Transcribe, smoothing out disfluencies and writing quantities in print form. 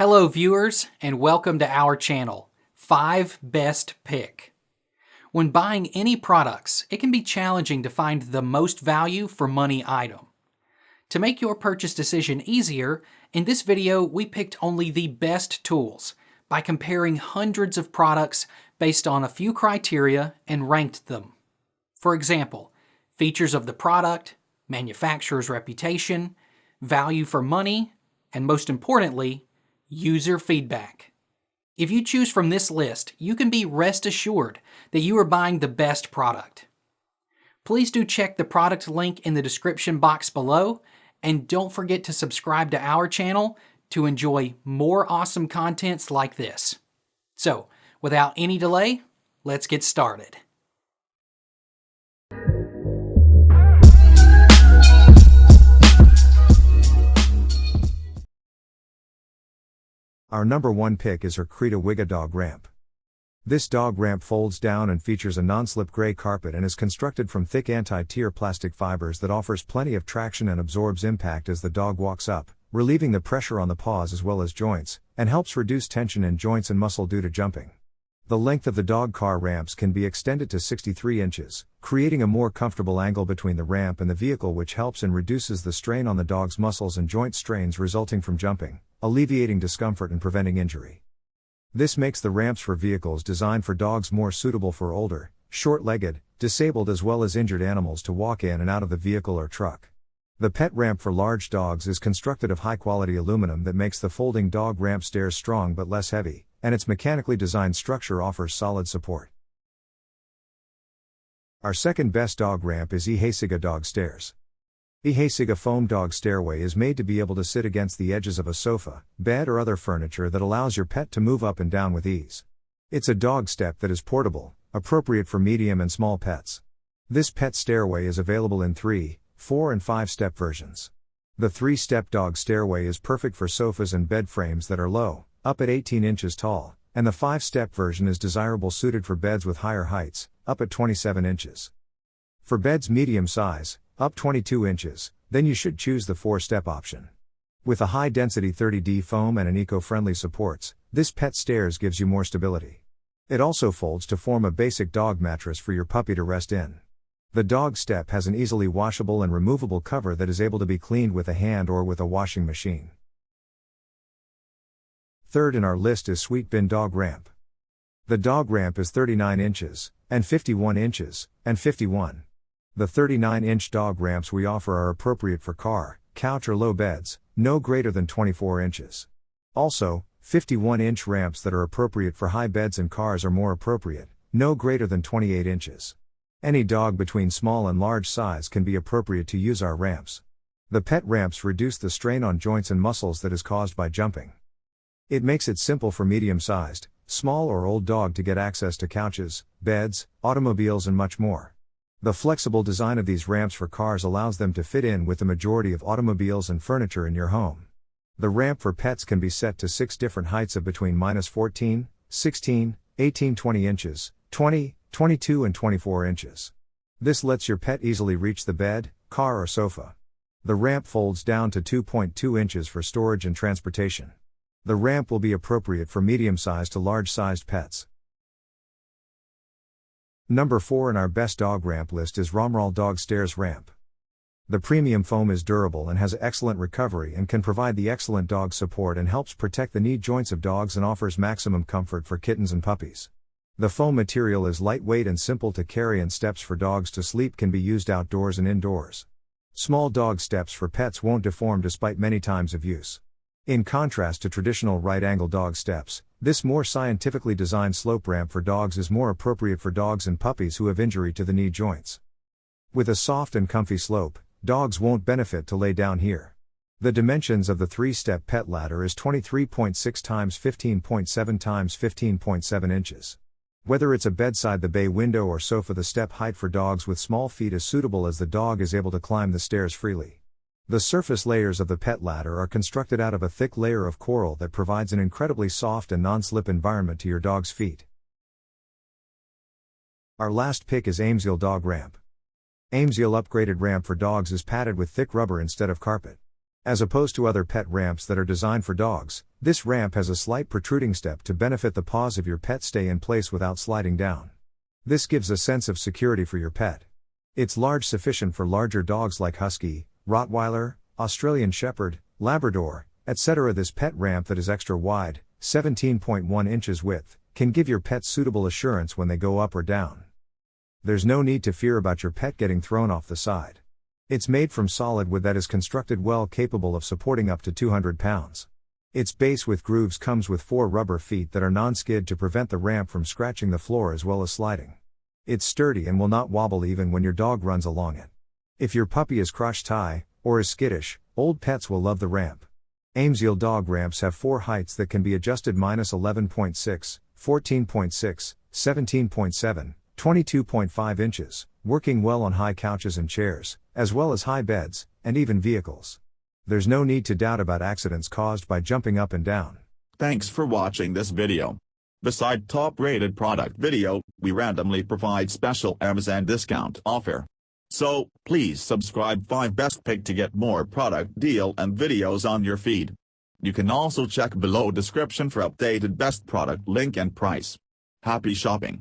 Hello viewers, and welcome to our channel, 5 Best Pick. When buying any products, it can be challenging to find the most value for money item. To make your purchase decision easier, in this video we picked only the best tools by comparing hundreds of products based on a few criteria and ranked them. For example, features of the product, manufacturer's reputation, value for money, and most importantly, user feedback. If you choose from this list, you can be rest assured that you are buying the best product. Please do check the product link in the description box below, and don't forget to subscribe to our channel to enjoy more awesome contents like this. So, without any delay, let's get started. Our number one pick is HerCcreta WiggeA Dog Ramp. This dog ramp folds down and features a non-slip gray carpet and is constructed from thick anti-tear plastic fibers that offers plenty of traction and absorbs impact as the dog walks up, relieving the pressure on the paws as well as joints, and helps reduce tension in joints and muscle due to jumping. The length of the dog car ramps can be extended to 63 inches, creating a more comfortable angle between the ramp and the vehicle, which helps and reduces the strain on the dog's muscles and joint strains resulting from jumping, alleviating discomfort and preventing injury. This makes the ramps for vehicles designed for dogs more suitable for older, short-legged, disabled as well as injured animals to walk in and out of the vehicle or truck. The pet ramp for large dogs is constructed of high-quality aluminum that makes the folding dog ramp stairs strong but less heavy, and its mechanically designed structure offers solid support. Our second best dog ramp is EHEYCIGA Dog Stairs. EHEYCIGA foam dog stairway is made to be able to sit against the edges of a sofa, bed or other furniture that allows your pet to move up and down with ease. It's a dog step that is portable, appropriate for medium and small pets. This pet stairway is available in 3, 4 and 5 step versions. The 3-step dog stairway is perfect for sofas and bed frames that are low, up at 18 inches tall, and the 5-step version is desirable suited for beds with higher heights, up at 27 inches. For beds medium size, up 22 inches, then you should choose the 4-step option. With a high-density 30D foam and an eco-friendly supports, this pet stairs gives you more stability. It also folds to form a basic dog mattress for your puppy to rest in. The dog step has an easily washable and removable cover that is able to be cleaned with a hand or with a washing machine. Third in our list is SweetBin Dog Ramp. The dog ramp is 39 inches, and 51 inches, and 51. The 39-inch dog ramps we offer are appropriate for car, couch or low beds, no greater than 24 inches. Also, 51-inch ramps that are appropriate for high beds and cars are more appropriate, no greater than 28 inches. Any dog between small and large size can be appropriate to use our ramps. The pet ramps reduce the strain on joints and muscles that is caused by jumping. It makes it simple for medium-sized, small or old dog to get access to couches, beds, automobiles and much more. The flexible design of these ramps for cars allows them to fit in with the majority of automobiles and furniture in your home. The ramp for pets can be set to 6 different heights of between -14, 16, 18, 20 inches, 20, 22 and 24 inches. This lets your pet easily reach the bed, car or sofa. The ramp folds down to 2.2 inches for storage and transportation. The ramp will be appropriate for medium-sized to large-sized pets. Number 4 in our best dog ramp list is ROMROL Dog Stairs Ramp. The premium foam is durable and has excellent recovery and can provide the excellent dog support and helps protect the knee joints of dogs and offers maximum comfort for kittens and puppies. The foam material is lightweight and simple to carry, and steps for dogs to sleep can be used outdoors and indoors. Small dog steps for pets won't deform despite many times of use. In contrast to traditional right-angle dog steps, this more scientifically designed slope ramp for dogs is more appropriate for dogs and puppies who have injury to the knee joints. With a soft and comfy slope, dogs won't benefit to lay down here. The dimensions of the 3-step pet ladder is 23.6 x 15.7 x 15.7 inches. Whether it's a bedside, the bay window or sofa, the step height for dogs with small feet is suitable as the dog is able to climb the stairs freely. The surface layers of the pet ladder are constructed out of a thick layer of coral that provides an incredibly soft and non-slip environment to your dog's feet. Our last pick is AIMSEAL Dog Ramp. AIMSEAL upgraded ramp for dogs is padded with thick rubber instead of carpet. As opposed to other pet ramps that are designed for dogs, this ramp has a slight protruding step to benefit the paws of your pet stay in place without sliding down. This gives a sense of security for your pet. It's large sufficient for larger dogs like Husky, Rottweiler, Australian Shepherd, Labrador, etc. This pet ramp that is extra wide, 17.1 inches width, can give your pet suitable assurance when they go up or down. There's no need to fear about your pet getting thrown off the side. It's made from solid wood that is constructed well, capable of supporting up to 200 pounds. Its base with grooves comes with 4 rubber feet that are non-skid to prevent the ramp from scratching the floor as well as sliding. It's sturdy and will not wobble even when your dog runs along it. If your puppy is crotch-tie, or is skittish, old pets will love the ramp. AIMSEAL Dog Ramps have 4 heights that can be adjusted: -11.6, 14.6, 17.7, 22.5 inches, working well on high couches and chairs, as well as high beds, and even vehicles. There's no need to doubt about accidents caused by jumping up and down. Thanks for watching this video. Beside top-rated product video, we randomly provide special Amazon discount offer. So, please subscribe 5 Best Pick to get more product deal and videos on your feed. You can also check below description for updated best product link and price. Happy shopping!